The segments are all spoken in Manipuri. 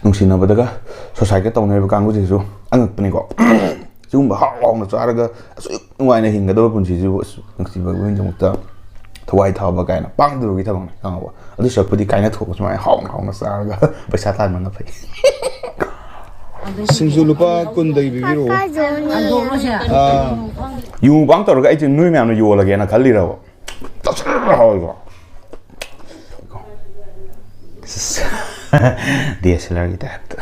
ꯅꯨꯡꯁꯤꯅꯕꯗꯒ ꯁꯣꯁꯥꯏꯇꯤ ꯇꯧꯅꯔꯤꯕ ꯀꯥꯡꯕꯨꯁꯤꯁꯨ ꯑꯉꯛꯄꯅꯤꯀꯣ ꯁꯤꯒꯨꯝꯕ ꯍꯥꯎꯅ ꯆꯥꯔꯒ ꯑꯁꯨꯛ ꯅꯨꯡꯉꯥꯏꯅ ꯍꯤꯡꯒꯗꯕ ꯄꯨꯟꯁꯤꯁꯤꯕꯨ ꯅꯨꯡꯁꯤꯕꯒꯤꯗꯃꯛꯇ ꯊꯋꯥꯏ ꯊꯥꯕ ꯀꯥꯏꯅ ꯄꯥꯡꯗꯕꯒꯤ ꯊꯕꯛꯅꯤ ꯈꯪꯉꯕ ꯑꯗꯨ ꯁꯔꯨꯛꯄꯨꯗꯤ ꯀꯥꯏꯅꯊꯣꯛꯄ ꯁꯨꯃꯥꯏꯅ ꯍꯥꯎꯅ ꯆꯥꯔꯒ ꯄꯩꯁꯥ ꯇꯥꯟꯕꯅ ꯐꯩ ꯁꯤꯡꯖꯨ ꯂꯨꯄꯥ 10ꯗꯒꯤ ꯄꯤꯕꯤꯔꯛꯑꯣ ꯌꯨ ꯄꯥꯡ ꯇꯧꯔꯒ ꯑꯩꯁꯦ ꯅꯣꯏ ꯃꯌꯥꯝꯅ ꯌꯣꯜꯂꯒꯦꯅ ꯈꯜꯂꯤꯔꯕ ꯍꯥꯎꯏꯀꯣ DSLRꯒꯤ ꯇꯥꯏꯞꯇ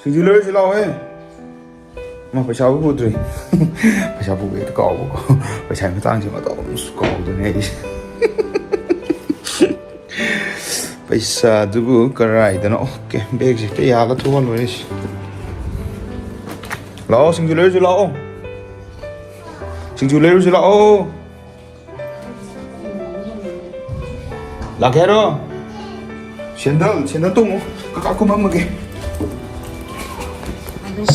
ꯁꯤꯡꯖꯨ ꯂꯩꯔꯨꯁꯤ ꯂꯥꯛꯑꯣꯍꯦ ꯃꯥ ꯄꯩꯁꯥꯕꯨ ꯄꯨꯗ꯭ꯔꯤ ꯄꯩꯁꯥ ꯄꯨꯒꯦ ꯀꯥꯎꯕꯀꯣ ꯄꯩꯁꯥꯒꯤ ꯃꯇꯥꯡꯁꯦ ꯃꯇꯧꯁꯨ ꯀꯥꯎꯗꯣꯏꯅꯦ ꯑꯩꯁꯦ ꯄꯩꯁꯥꯗꯨꯕꯨ ꯀꯔꯥꯏꯗꯅꯣ ꯑꯣꯀꯦ ꯕꯦꯒꯁꯦ ꯍꯦꯛꯇ ꯌꯥꯜꯂ ꯊꯣꯛꯍꯜꯂꯣꯏꯔꯦ ꯂꯥꯛꯑꯣ ꯁꯤꯡꯖꯨ ꯂꯩꯔꯨꯁꯤ ꯂꯥꯛꯑꯣ ꯁꯤꯡꯖꯨ ꯂꯩꯔꯨꯁꯤ ꯂꯥꯛꯑꯣ ꯂꯥꯛꯀꯦ ꯍꯥꯏꯔꯣ ꯁꯦꯟꯗꯜ ꯇꯣꯡꯉꯣ ꯀꯀꯥ ꯀꯨꯝꯃꯝꯃꯒꯦ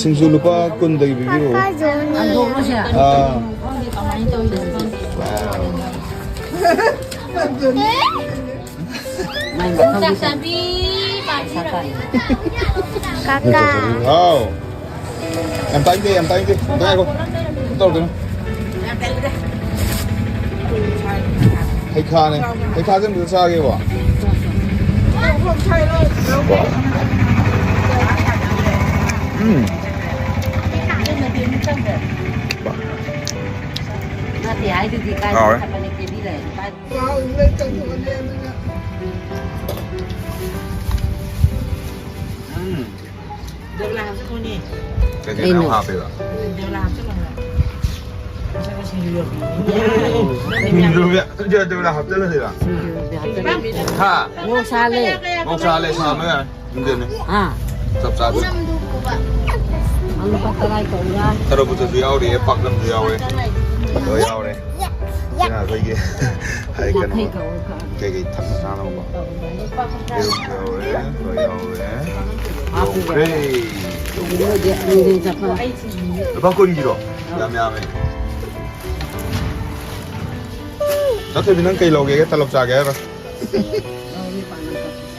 ꯁꯤꯡꯖꯨ ꯂꯨꯄꯥ 10ꯗꯒꯤ ꯄꯤꯕꯤꯔꯛꯑꯣ Kakak. Wow. Em tay đi. Đây cô. Đâu rồi? Hay kha này. Hay kha rất được xa kìa bỏ. Thì ai được thì cái thằng này kia đi này. Được làm cho cô nhỉ? Cái nào hợp vậy ạ? Được làm cho mọi người. Sao có xin được? Được chưa là hợp chất là gì ạ? Ha. Ngô sa lê. Ngô sa lê sao mới à? Đúng rồi này. À. Sập sạp. Ano pa taray ko yan? Taro buto diyaw di, pak lang diyaw eh. Diyaw eh. Kaya ko yung hay ka naman. Kaya thắt na sana mo ba? Diyaw eh. Okay. Hindi sa pa. Bang kun giro? Yami. Nó thêm miếng cây lầu kìa, ta lọc trà kìa rồi.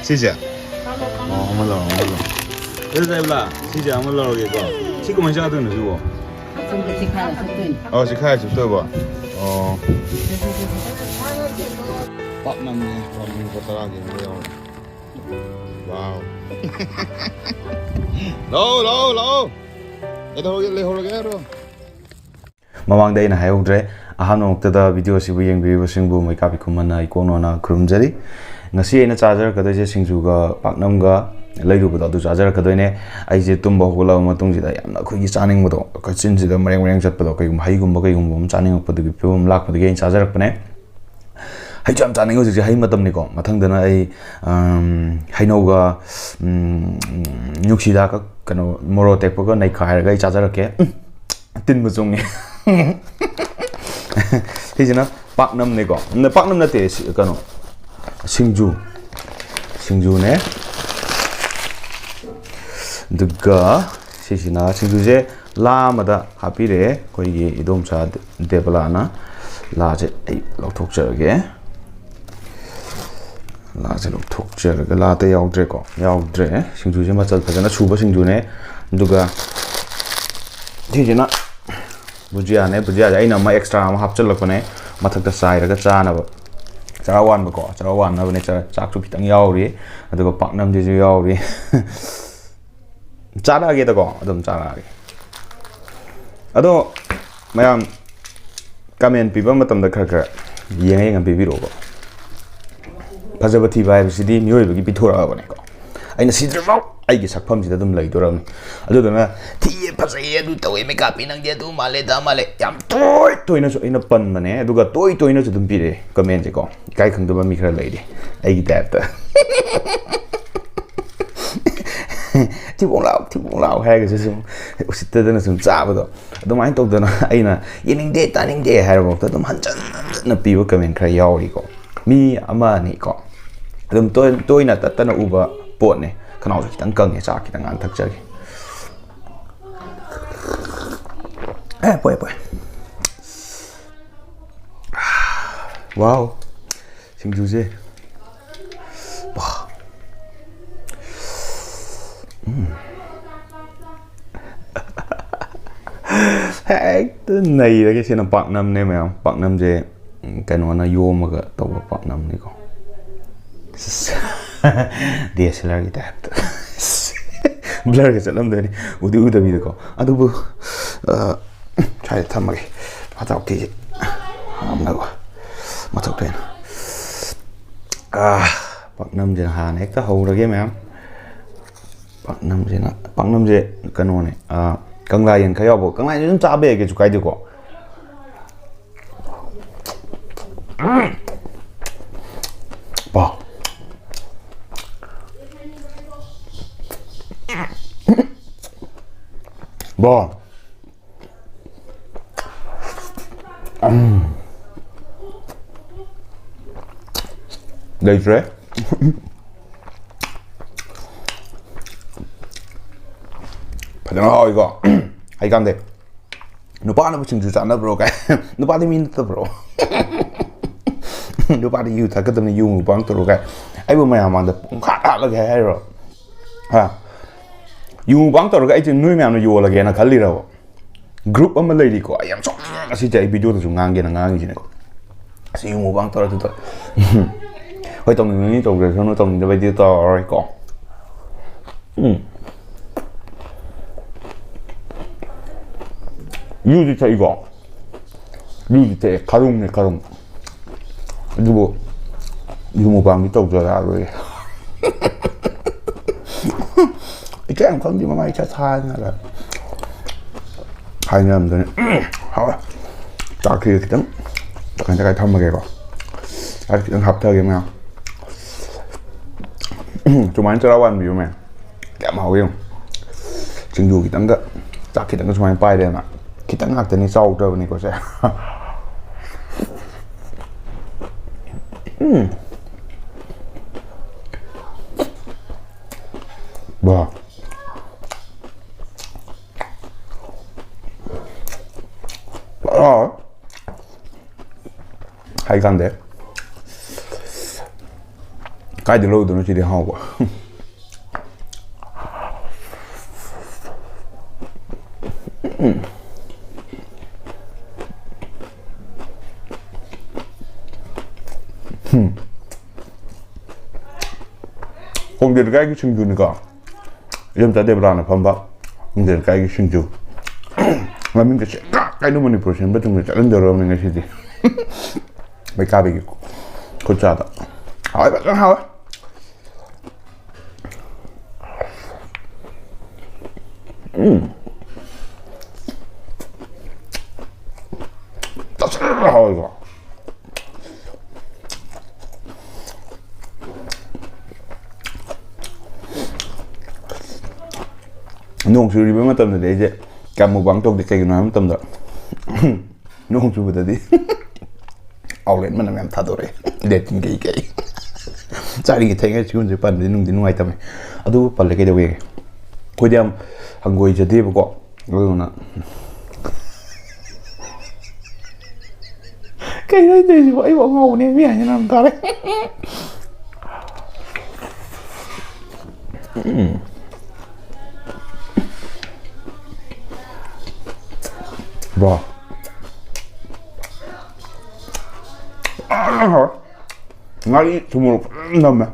Xin chào. Không có lầu. Thế đây là xin chào, không có lầu kìa con. Chị có mình ra tương được chưa? Chị khai chụp tôi bỏ. Bọc nằm này, còn mình có tao kìa. Wow. Lâu. Lấy hồ ra kìa rồi. ꯃꯃꯥꯡꯗ ꯑꯩꯅ ꯍꯥꯏꯍꯧꯗ꯭ꯔꯦ ꯑꯍꯥꯟꯕ ꯃꯛꯇꯗ ꯚꯤꯗꯤꯑꯣ ꯑꯁꯤꯕꯨ ꯌꯦꯡꯕꯤꯔꯤꯕꯁꯤꯡꯕꯨ ꯃꯩꯀꯥꯞꯄꯤ ꯈꯨꯝꯃꯟꯅ ꯏꯀꯣꯛꯅꯣꯅ ꯈꯨꯔꯨꯝꯖꯔꯤ ꯉꯁꯤ ꯑꯩꯅ ꯆꯥꯖꯔꯛꯀꯗꯣꯏꯁꯦ ꯁꯤꯡꯖꯨꯒ ꯄꯥꯛꯅꯝꯒ ꯂꯩꯔꯨꯕꯗꯣ ꯑꯗꯨ ꯆꯥꯖꯔꯛꯀꯗꯣꯏꯅꯦ ꯑꯩꯁꯦ ꯇꯨꯝꯕ ꯍꯧꯒꯠꯂꯕ ꯃꯇꯨꯡꯁꯤꯗ ꯌꯥꯝꯅ ꯑꯩꯈꯣꯏꯒꯤ ꯆꯥꯅꯤꯡꯕꯗꯣ ꯆꯤꯟꯁꯤꯗ ꯃꯔꯦꯡ ꯆꯠꯄꯗꯣ ꯀꯩꯒꯨꯝꯕ ꯍꯩꯒꯨꯝꯕ ꯑꯃ ꯆꯥꯅꯤꯡꯉꯛꯄꯗꯨꯒꯤ ꯐꯤꯕꯝ ꯂꯥꯛꯄꯗꯒꯤ ꯑꯩꯅ ꯆꯥꯖꯔꯛꯄꯅꯦ ꯍꯩꯁꯨ ꯌꯥꯝ ꯆꯥꯅꯤꯡꯉꯦ ꯍꯧꯖꯤꯛꯁꯦ ꯍꯩ ꯃꯇꯝꯅꯤꯀꯣ ꯃꯊꯪꯗꯅ ꯑꯩ ꯍꯩꯅꯧꯒ ꯅꯨꯡꯁꯤꯗꯥꯛꯀ ꯀꯩꯅꯣ ꯃꯣꯔꯣꯛ ꯇꯦꯛꯄꯒ ꯅꯩꯈꯥꯏꯔꯒ ꯑꯩ ꯆꯥꯖꯔꯛꯀꯦ ꯇꯤꯟꯕ ꯆꯨꯡꯉꯦ ꯁꯤꯁꯤꯅ ꯄꯥꯛꯅꯝꯅꯦꯀꯣ ꯄꯥꯛꯅꯝ ꯅꯠꯇꯦ ꯀꯩꯅꯣ ꯁꯤꯡꯖꯨꯅꯦ ꯑꯗꯨꯒ ꯁꯤꯁꯤꯅ ꯁꯤꯡꯖꯨꯁꯦ ꯂꯥ ꯑꯃꯗ ꯍꯥꯞꯄꯤꯔꯛꯑꯦ ꯑꯩꯈꯣꯏꯒꯤ ꯏꯗꯣꯝꯆꯥ ꯗꯦꯕꯂꯥꯅ ꯂꯥꯁꯦ ꯑꯩ ꯂꯧꯊꯣꯛꯆꯔꯒꯦ ꯂꯥꯁꯦ ꯂꯧꯊꯣꯛꯆꯔꯒ ꯂꯥꯗ ꯌꯥꯎꯗ꯭ꯔꯦ ꯁꯤꯡꯖꯨꯁꯦ ꯃꯆꯜ ꯐꯖꯅ ꯁꯨꯕ ꯁꯤꯡꯖꯨꯅꯦ ꯑꯗꯨꯒ ꯁꯤꯁꯤꯅ ꯕꯨꯖꯤꯌꯥꯅꯦ ꯕꯨꯖꯤꯌꯥꯁꯦ ꯑꯩꯅ ꯑꯃ ꯑꯦꯛꯁꯇ꯭ꯔꯥ ꯑꯃ ꯍꯥꯞꯆꯤꯜꯂꯛꯄꯅꯦ ꯃꯊꯛꯇ ꯆꯥꯏꯔꯒ ꯆꯥꯅꯕ ꯆꯔꯥ ꯋꯥꯟꯅꯕꯅꯦ ꯆꯥꯛꯁꯨ ꯈꯤꯇꯪ ꯌꯥꯎꯔꯤ ꯑꯗꯨꯒ ꯄꯥꯛꯅꯝꯁꯤꯁꯨ ꯌꯥꯎꯔꯤ ꯆꯥꯔꯛꯑꯒꯦꯗꯀꯣ ꯑꯗꯨꯝ ꯆꯥꯔꯛꯑꯒꯦ ꯑꯗꯣ ꯃꯌꯥꯝ ꯀꯃꯦꯟ ꯄꯤꯕ ꯃꯇꯝꯗ ꯈꯔ ꯌꯦꯡꯉ ꯄꯤꯕꯤꯔꯛꯑꯣꯀꯣ ꯐꯖꯕ ꯊꯤꯕ ꯍꯥꯏꯕꯁꯤꯗꯤ ꯃꯤꯑꯣꯏꯕꯒꯤ ꯄꯤꯊꯣꯔꯛꯑꯕꯅꯦꯀꯣ ꯑꯩꯅ ꯁꯤꯗ꯭ꯔꯤꯐꯥꯎ ꯑꯩꯒꯤ ꯁꯛꯐꯝꯁꯤꯗ ꯑꯗꯨꯝ ꯂꯩꯗꯣꯔꯕꯅꯤ ꯑꯗꯨꯗꯨꯅ ꯊꯤꯌꯦ ꯐꯖꯩꯌꯦ ꯑꯗꯨ ꯇꯧꯋꯦ ꯃꯦꯀꯥꯞꯄꯤ ꯅꯪꯗꯤ ꯑꯗꯨ ꯃꯥꯜꯂꯦ ꯗ ꯃꯥꯜꯂꯦ ꯌꯥꯝ ꯇꯣꯏꯅꯁꯨ ꯑꯩꯅ ꯄꯟꯕꯅꯦ ꯑꯗꯨꯒ ꯇꯣꯏꯅꯁꯨ ꯑꯗꯨꯝ ꯄꯤꯔꯛꯑꯦ ꯀꯃꯦꯟꯁꯦꯀꯣ ꯏꯀꯥꯏ ꯈꯪꯗꯕ ꯃꯤ ꯈꯔ ꯂꯩꯔꯤ ꯑꯩꯒꯤ ꯇꯥꯏꯞꯇ ꯊꯤꯕꯣꯡ ꯂꯥꯎ ꯍꯥꯏꯔꯒꯁꯨ ꯁꯨꯝ ꯎꯁꯤꯠꯇꯗꯅ ꯁꯨꯝ ꯆꯥꯕꯗꯣ ꯑꯗꯨꯃꯥꯏꯅ ꯇꯧꯗꯅ ꯑꯩꯅ ꯌꯦꯡꯅꯤꯡꯗꯦ ꯇꯥꯅꯤꯡꯗꯦ ꯍꯥꯏꯔꯐꯥꯎꯗ ꯑꯗꯨꯝ ꯍꯟꯖꯟꯅ ꯄꯤꯕ ꯀꯃꯦꯟ ꯈꯔ ꯌꯥꯎꯔꯤꯀꯣ ꯃꯤ ꯑꯃ ꯑꯅꯤꯀꯣ ꯑꯗꯨꯝ ꯇꯣꯏꯅ ꯇꯠꯇꯅ ꯎꯕ ꯄꯣꯠꯅꯦ ꯈꯅꯥꯎꯁꯨ ꯈꯤꯇꯪ ꯀꯪꯉꯦ ꯆꯥꯛ ꯈꯤꯇꯪ ꯊꯛꯆꯒꯦ 뽀해 뽀해. 와우. 싱주지. 와. Hecta này là cái xe nó bạc năm này mà bạc năm gì cái nó vô mà cái tàu bạc năm này con DSLR kita blur cái sản phẩm đấy udah video con à tu bu chạy thăm cái bắt đầu cái không đâu mà thật đấy bạc năm gì Hàn hecta hầu rồi cái mà bạc năm gì cái nó này càng lại những cái áo bộ càng lại những cha bé cái chú cái được co bỏ bỏ đây rồi phải nói 이거 hay cảm thấy nó bắt nó chừng chừng nó bro cái nó bắt đi min to bro nó bắt đi yêu thật cái tầm này yêu một băng to cái ấy bữa mày mà được khá là cái rồi ha yêu băng to cái chừng nuôi mèo nó yêu là cái nó khá lì rồi group âm lấy đi có em chọn cái gì chạy video thì ngang cái ngang gì này yêu một băng to là thôi hơi tông người tông rồi nó tông cho video to rồi có 유지태 이거 유지태 가롱네 가롱 이거 방이 또 저라 그래 이게 안 건디 뭐 많이 차 사는 hai nhầm rồi hỏi cho kia thì tính cho cái thăm mà kìa con đang học theo kìa nào chúng anh cho đâu ăn biểu mày kẹm hậu không chừng dù cái tấn cái chắc khi tấn cái chúng anh bay đây mà kita ngak tadi sau dah ni kau saya. Bah. Hay kan deh. Cái gì lâu rồi nó chỉ đi học quá. Không được cái sinh dục này cả, em ta đem ra là phong bạo, không được cái sinh dục, mà mình cái nó mình protein, betul betul, anh đưa mình cái gì, mấy cái bị có chả đó, hỏi bạn có hỏi, tất cả hỏi cả. 농 주리면 떴는데 이제 까무방 쪽도 깨기는 하면 떴다. 농 주부더디. 아울렛 만나면 타도래. 내tin cái 자리 cái thanh 지금 이제 반대 농디 농아이 때문에 아도 빨리 cái 되게. 그냥 한 거 이제 되고 그러나 cái đó thì vậy bọn ngầu này mẹ như làm ta đấy. Wow. Ngay chú một nằm mà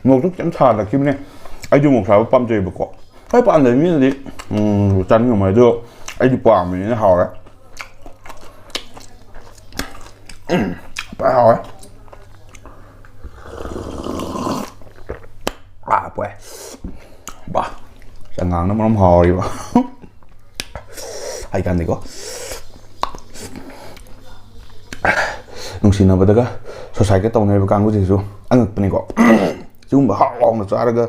một chút chấm thà là kim này ai chú một sao băm chơi bực quá hay bạn đấy miếng gì chăn người mày được ai chú bám mình nó hào đấy phải hào đấy quẹ bà chẳng ngán nó mà nó hào đi bà hayกัน이거 농신나보다가 소사게 떠오는 거 지수 안 그러니까 지금 하고 자라가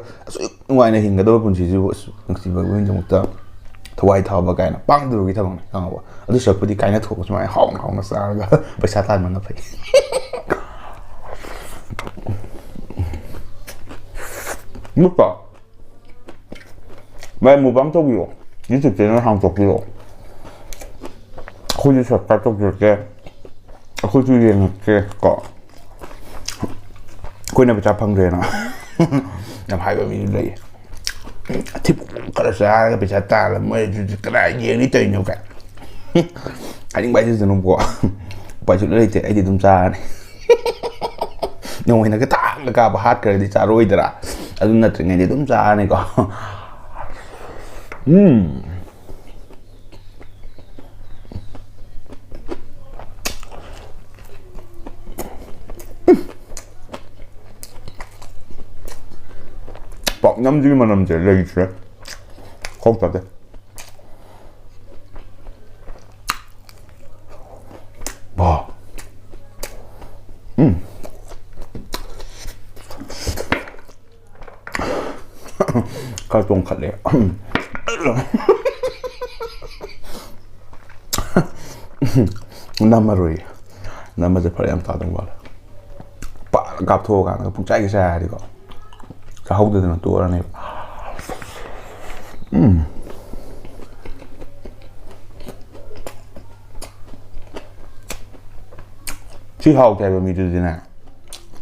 ngoài này hình cái đôi con chỉ 지수 농신 vào bên trong một thوا이 thao cái nó băng được cái thằng này không ạ ở sợ đi cái nó thuộc cho mày hỏng nó sao cái phải sát tay mà nó phải mất cả mày mua băng tốc rồi những thực tế nó hàng chục kilo ꯑꯩꯈꯣꯏꯁꯨ ꯁꯞꯁꯀ꯭ꯔꯥꯏꯕ ꯇꯧꯖꯔꯛꯀꯦ ꯑꯩꯈꯣꯏꯁꯨ ꯌꯦꯡꯉꯛꯀꯦ ꯀꯣ ꯑꯩꯈꯣꯏꯅ ꯄꯩꯁꯥ ꯐꯪꯗ꯭ꯔꯦꯅ ꯌꯥꯝ ꯍꯥꯏꯕ ꯃꯤꯁꯨ ꯂꯩꯌꯦ ꯑꯊꯤꯞ ꯈꯔ ꯆꯥꯔꯒ ꯄꯩꯁꯥ ꯇꯥꯜꯂ ꯃꯣꯏꯁꯨ ꯀꯗꯥꯏ ꯌꯦꯡꯅꯤ ꯇꯧꯔꯤꯅꯣ ꯀꯥꯏ ꯍꯥꯏꯅꯤꯡꯕ ꯍꯥꯏꯖꯁꯅꯨꯀꯣ ꯎꯄꯥꯏ ꯁꯨꯡꯂꯩ ꯂꯩꯇꯦ ꯑꯩꯗꯤ ꯑꯗꯨꯝ ꯆꯥꯔꯅꯤ ꯅꯣꯡꯃꯩꯅꯒ ꯇꯥꯡꯅ ꯀꯥꯕ ꯍꯥꯠꯈ꯭ꯔꯗꯤ ꯆꯥꯔꯣꯏꯗꯔꯥ ꯑꯗꯨ ꯅꯠꯇ꯭ꯔꯤꯉꯩꯗꯤ ꯑꯗꯨꯝ ꯆꯥꯔꯅꯤꯀꯣ ꯄꯥꯛꯅꯝꯁꯤꯒꯤ ꯃꯅꯝꯁꯦ ꯂꯩꯇ꯭ꯔꯦ ꯈꯣꯛꯇꯗꯦ 와. 깔똥 칼래. 남마로이. 남마제 팔이 안 따던 거. 빠 갑토가 나 북자기 사야 이거. 자 하우드는 또 알아내. 시 하우드 해봐 미드지네.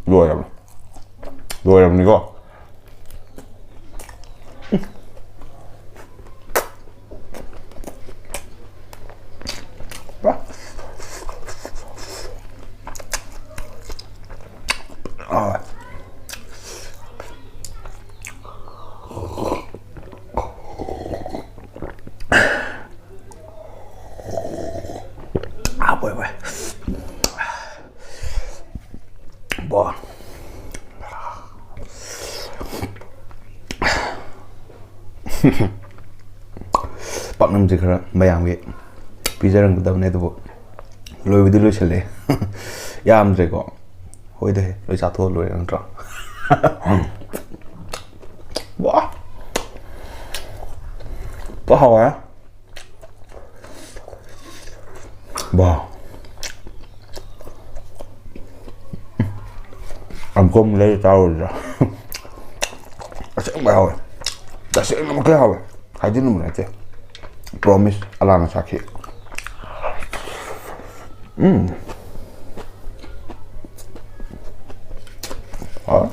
뭐야? 뭐야 이거? 뭐야. 뭐. ꯄꯥꯛꯅꯝꯁꯦ ꯈꯔ ꯃꯌꯥꯝꯒꯤ ꯄꯤꯖꯔꯝꯒꯗꯕꯅꯦ ꯑꯗꯨꯕꯨ ꯂꯣꯏꯕꯗꯤ ꯂꯣꯏꯁꯤꯜꯂꯦ ꯌꯥꯝꯗ꯭ꯔꯦꯀꯣ ꯍꯣꯏꯗ ꯂꯣꯏ ꯆꯥꯊꯣꯛꯑ ꯂꯣꯏꯔꯦ ꯅꯠꯇ꯭ꯔꯣ 와 또 하와요? 와 ăn cơm lấy tao rồi sẽ bảo ta sẽ làm cái nào hay chứ nó chứ promise alana sakit wow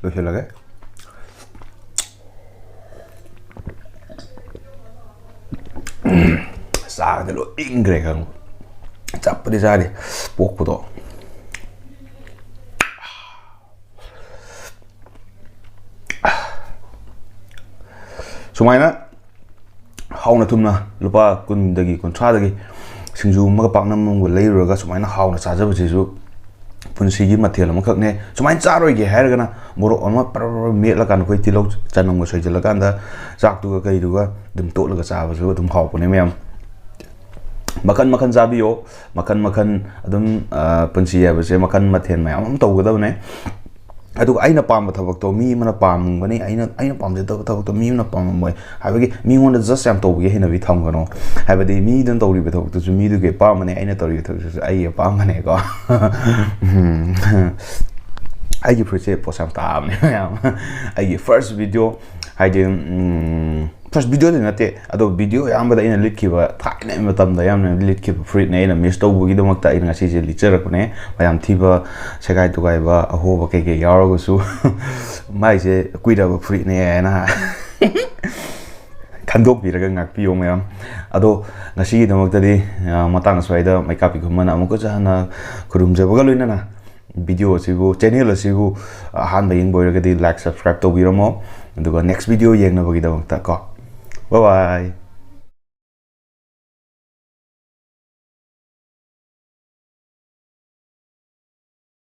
lo실하게 싸가지로 잉그레 가는 거 짜뿌리 자리 복부도 수마이나 하우나 tum나 루파 군데기 군차데기 싱주 엄마가 박남는 거 레이러가 수마이나 하우나 자자버지수 ꯄꯨꯟꯁꯤꯒꯤ ꯃꯊꯦꯜ ꯑꯃꯈꯛꯅꯦ ꯁꯨꯃꯥꯏꯅ ꯆꯥꯔꯣꯏꯒꯦ ꯍꯥꯏꯔꯒꯅ ꯃꯣꯔꯣꯛ ꯑꯃ ꯄꯔ ꯃꯦꯠꯂꯀꯥꯟꯗ ꯑꯩꯈꯣꯏ ꯇꯤꯜꯍꯧ ꯆꯅꯝꯒ ꯁꯣꯏꯖꯤꯜꯂꯀꯥꯟꯗ ꯆꯥꯛꯇꯨꯒ ꯀꯩꯗꯨꯒ ꯑꯗꯨꯝ ꯇꯣꯠꯂꯒ ꯆꯥꯕꯁꯨ ꯑꯗꯨꯝ ꯍꯥꯎꯕꯅꯦ ꯃꯌꯥꯝ ꯃꯈꯟ ꯃꯈꯟ ꯆꯥꯕꯤꯌꯣ ꯃꯈꯟ ꯃꯈꯟ ꯑꯗꯨꯝ ꯄꯨꯟꯁꯤ ꯍꯥꯏꯕꯁꯦ ꯃꯈꯟ ꯃꯊꯦꯜ ꯃꯌꯥꯝ ꯑꯃ ꯇꯧꯒꯗꯕꯅꯦ ꯑꯗꯨꯒ ꯑꯩꯅ ꯄꯥꯝꯕ ꯊꯕꯛꯇꯣ ꯃꯤ ꯑꯃꯅ ꯄꯥꯝꯕꯅꯤ ꯑꯩꯅ ꯄꯥꯝꯖꯗꯕ ꯊꯕꯛꯇꯣ ꯃꯤ ꯑꯃꯅ ꯄꯥꯝꯃꯝꯃꯣꯏ ꯍꯥꯏꯕꯒꯤ ꯃꯤꯉꯣꯟꯗ ꯖꯁ ꯌꯥꯝ ꯇꯧꯕꯒꯤ ꯍꯩꯅꯕꯤ ꯊꯝꯒꯅꯣ ꯍꯥꯏꯕꯗꯤ ꯃꯤꯗꯨꯅ ꯇꯧꯔꯤꯕ ꯊꯕꯛꯇꯨꯁꯨ ꯃꯤꯗꯨꯒꯤ ꯑꯄꯥꯝꯕꯅꯦ ꯑꯩꯅ ꯇꯧꯔꯤꯕ ꯊꯕꯛꯇꯨꯁꯨ ꯑꯩꯒꯤ ꯑꯄꯥꯝꯕꯅꯦꯀꯣ ꯑꯩꯒꯤ ꯐꯨꯔꯤꯠꯁꯦ ꯄꯣꯠꯁ ꯌꯥꯝ ꯇꯥꯕꯅꯦ ꯃꯌꯥꯝ ꯑꯩꯒꯤ ꯐꯥꯔꯁ ꯚꯤꯗꯤꯑꯣ ꯍꯥꯏꯗꯤ ꯐꯥꯔꯁ ꯚꯤꯗꯤꯑꯣꯗꯤ ꯅꯠꯇꯦ ꯑꯗꯣ ꯚꯤꯗꯤꯑꯣ ꯑꯌꯥꯝꯕꯗ ꯑꯩꯅ ꯂꯤꯠꯈꯤꯕ ꯊꯥꯏꯅ ꯃꯇꯝꯗ ꯌꯥꯝꯅ ꯂꯤꯠꯈꯤꯕ ꯐꯨꯔꯤꯠꯅꯦ ꯑꯩꯅ ꯃꯤꯁ ꯇꯧꯕꯒꯤꯗꯃꯛꯇ ꯑꯩꯅ ꯉꯁꯤꯁꯦ ꯂꯤꯠꯆꯔꯛꯄꯅꯦ ꯃꯌꯥꯝ ꯊꯤꯕ ꯁꯦꯒꯥꯏ ꯇꯨꯒꯥꯏꯕ ꯑꯍꯣꯕ ꯀꯩꯀꯩ ꯌꯥꯎꯔꯒꯁꯨ ꯃꯥꯏꯁꯦ ꯀꯨꯏꯔꯕ ꯐꯨꯔꯤꯠꯅꯦ ꯍꯥꯏꯅ ꯈꯟꯗꯣꯛꯄꯤꯔꯒ ꯉꯥꯛꯄꯤꯌꯣ ꯃꯌꯥꯝ ꯑꯗꯣ ꯉꯁꯤꯒꯤꯗꯃꯛꯇꯗꯤ ꯃꯇꯥꯡ ꯑꯁ꯭ꯋꯥꯏꯗ ꯃꯩꯀꯥꯞꯄꯤ ꯈꯨꯃꯟꯅ ꯑꯃꯨꯛꯀꯁꯨ ꯍꯟꯅ ꯈꯨꯔꯨꯝꯖꯕꯒ ꯂꯣꯏꯅꯅ ꯚꯤꯗꯤꯑꯣ ꯑꯁꯤꯕꯨ ꯆꯦꯅꯦꯜ ꯑꯁꯤꯕꯨ ꯑꯍꯥꯟꯕ ꯌꯦꯡꯕ ꯑꯣꯏꯔꯒꯗꯤ ꯂꯥꯏꯛ ꯁꯕꯁꯀ꯭ꯔꯥꯏꯕ ꯇꯧꯕꯤꯔꯝꯃꯣ ꯑꯗꯨꯒ ꯅꯦꯛꯁ ꯚꯤꯗꯤꯑꯣ ꯌꯦꯡꯅꯕꯒꯤꯗꯃꯛꯇ ꯀꯣ ꯕꯥꯏ ꯕꯥꯏ